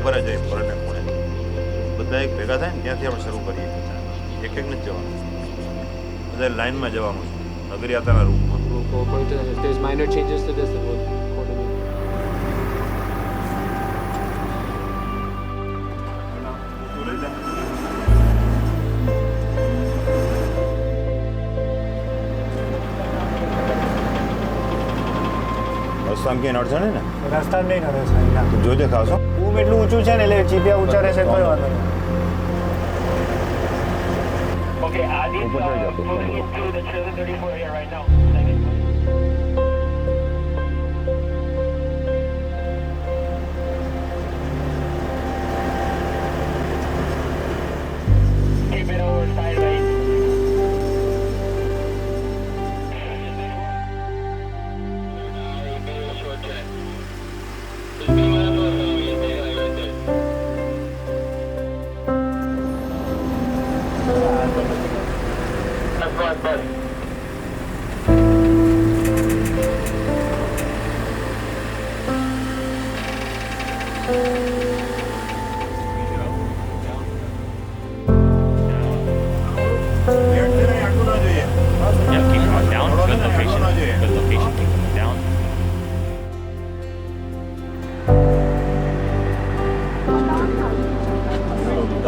બપોરે જઈએ પરને પૂણે બધા એક ભેગા થાય ને ત્યાંથી આપણે શરૂ કરીએ. એક એક નથી જવાનું, બધા લાઈનમાં જવાનું છે નગરયાત્રાના રૂપમાં. There's minor changes to this, we'll coordinate. રસ્તામાં ક્યાંય નડશે ને? રસ્તા નહીં નડે સાહેબ. જોજે ખાવશો. રૂમ એટલું ઊંચું છે ને એટલે ચીપિયા ઊંચા રહેશે કોઈ વાંધો નહીં. Okay, these moving into the trailer 34 here right now. Keep it over sideways.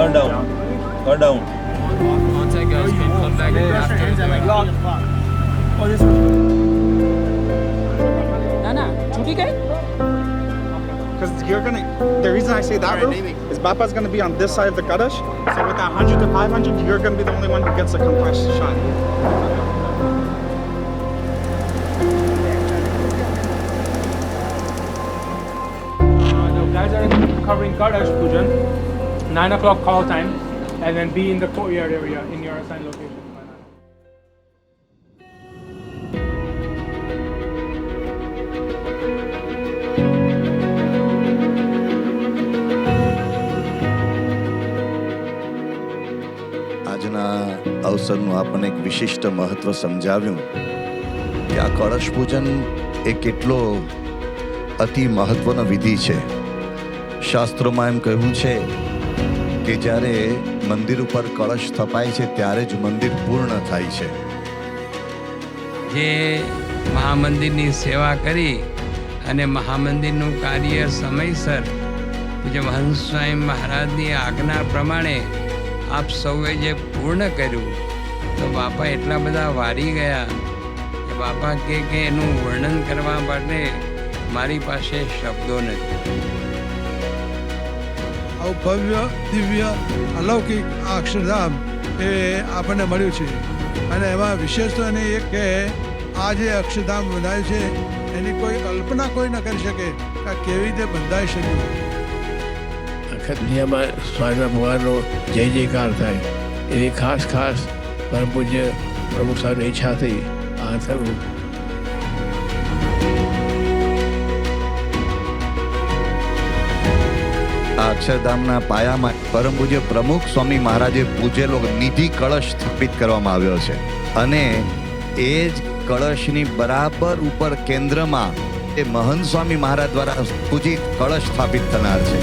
Turn down. Turn down. One sec, guys, can you come back after? Oh, this one. Nana, chuti kai? Because you're gonna, the reason I say that route is Bapa's gonna be on this side of the Kalash. So with that 100 to 500, you're gonna be the only one who gets a compressed shot. The guys are covering Kalash Pujan, 9 o'clock call time, and then be in the courtyard area in your assigned location. આજના અવસરનું આપણને એક વિશિષ્ટ મહત્વ સમજાવ્યું કે આ કળશ પૂજન એ કેટલો અતિ મહત્વનો વિધિ છે. શાસ્ત્રોમાં એમ કહ્યું છે કે જ્યારે મંદિર ઉપર કળશ સ્થપાય છે ત્યારે જ મંદિર પૂર્ણ થાય છે. જે મહામંદિરની સેવા કરી અને મહામંદિરનું કાર્ય સમયસર પૂજ્ય મહંત સ્વામી મહારાજની આજ્ઞા પ્રમાણે આપ સૌએ જે પૂર્ણ કર્યું તો બાપા એટલા બધા વારી ગયા કે બાપા કે એનું વર્ણન કરવા માટે મારી પાસે શબ્દો નથી. આવું ભવ્ય દિવ્ય અલૌકિક આ અક્ષરધામ એ આપણને મળ્યું છે અને એમાં વિશેષ તો એને એક કે આ જે અક્ષરધામ બંધાયું છે એની કોઈ કલ્પના કોઈ ન કરી શકે કે કેવી રીતે બંધાઈ શક્યું. આખા દુનિયામાં સ્વામિનારાયણ ભગવાનનો જય જયકાર થાય એવી ખાસ પરમ પૂજ્ય પ્રમુખ સાહેબની ઈચ્છાથી આ થયું. આ અક્ષરધામના પાયામાં પરમ પૂજ્ય પ્રમુખ સ્વામી મહારાજે પૂજેલો નિધિ કળશ સ્થાપિત કરવામાં આવ્યો છે અને એ જ કળશની બરાબર ઉપર કેન્દ્રમાં એ મહંત સ્વામી મહારાજ દ્વારા પૂજિત કળશ સ્થાપિત થનાર છે.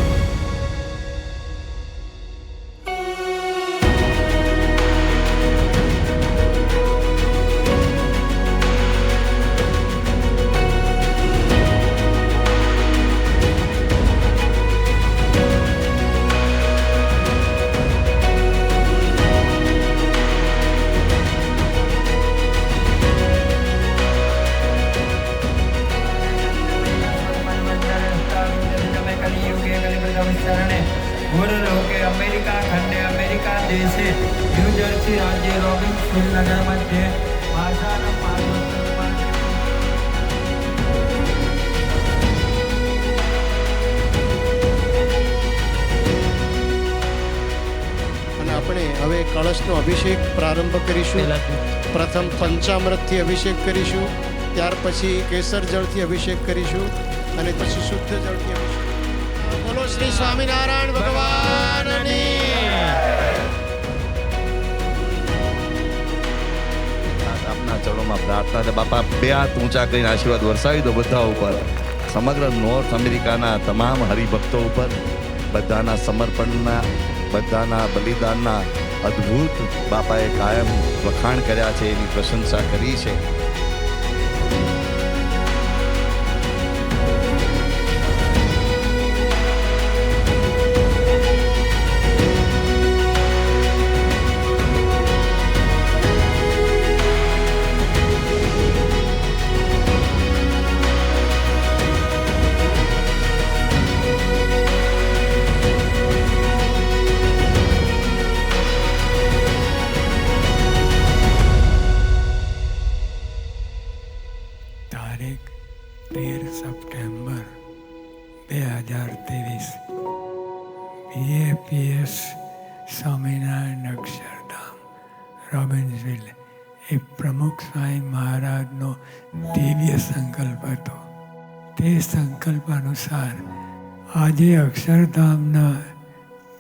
अमेरिका खंडे अमेरिका देशे न्यू जर्सी राज्ये रॉबिन्सविल नगर मध्ये भाषानं અને આપણે હવે કળશનો અભિષેક પ્રારંભ કરીશું. પ્રથમ પંચામૃતથી અભિષેક કરીશું, ત્યાર પછી કેસર જળથી અભિષેક કરીશું અને પછી શુદ્ધ જળથી અભિષેક. બોલો શ્રી સ્વામિનારાયણ ભગવાનની. આપના ચરણોમાં પ્રાર્થના છે બાપા, બે હાથ ઊંચા કરીને આશીર્વાદ વરસાવી દો બધા ઉપર, સમગ્ર નોર્થ અમેરિકાના તમામ હરિભક્તો ઉપર બધાના સમર્પણના, બધાના બલિદાનના અદ્ભુત બાપાએ કાયમ વખાણ કર્યા છે, એની પ્રશંસા કરી છે. તારીખ 13 સપ્ટેમ્બર 2023 BAPS સ્વામિનારાયણ અક્ષરધામ રોબિન્સવિલ એ પ્રમુખ સ્વામી મહારાજનો દિવ્ય સંકલ્પ હતો. તે સંકલ્પ અનુસાર આજે અક્ષરધામના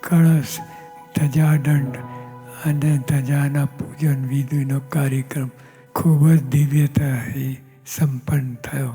કળશ, ધજાદંડ અને ધજાના પૂજન વિધિનો કાર્યક્રમ ખૂબ જ દિવ્યતાથી સંપન્ન થયો.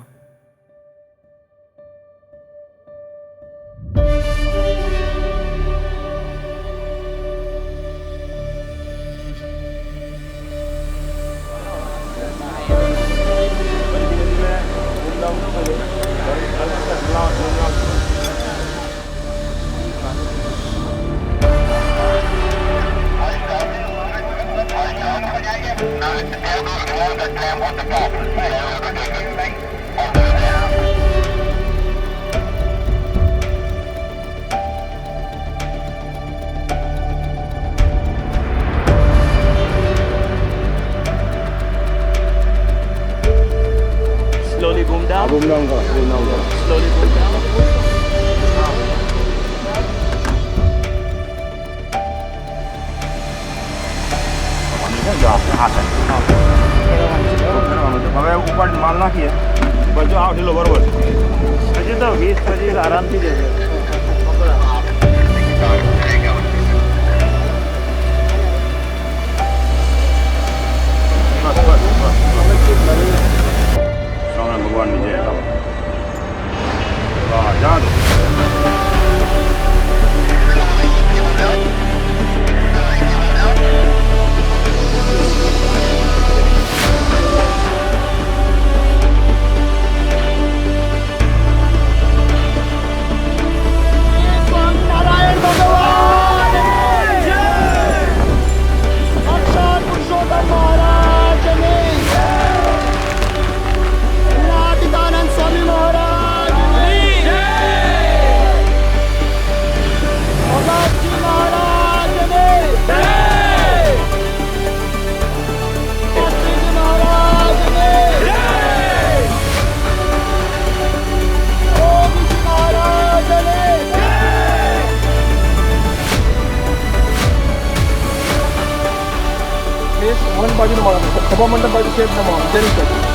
Slowly boom down. Boom down, go. Slowly boom down. હવે ઉપર માલ નાખીએ બધું આ ઢીલો બરોબર. હજી તો 20-25 આરામથી જશે. સ્વામિનારાયણ ભગવાનની જય. વાહ, જા દો. સ્વામી મહારાજ બાજુનો માણસ, સભા મંડપ બાજુ છે, જરી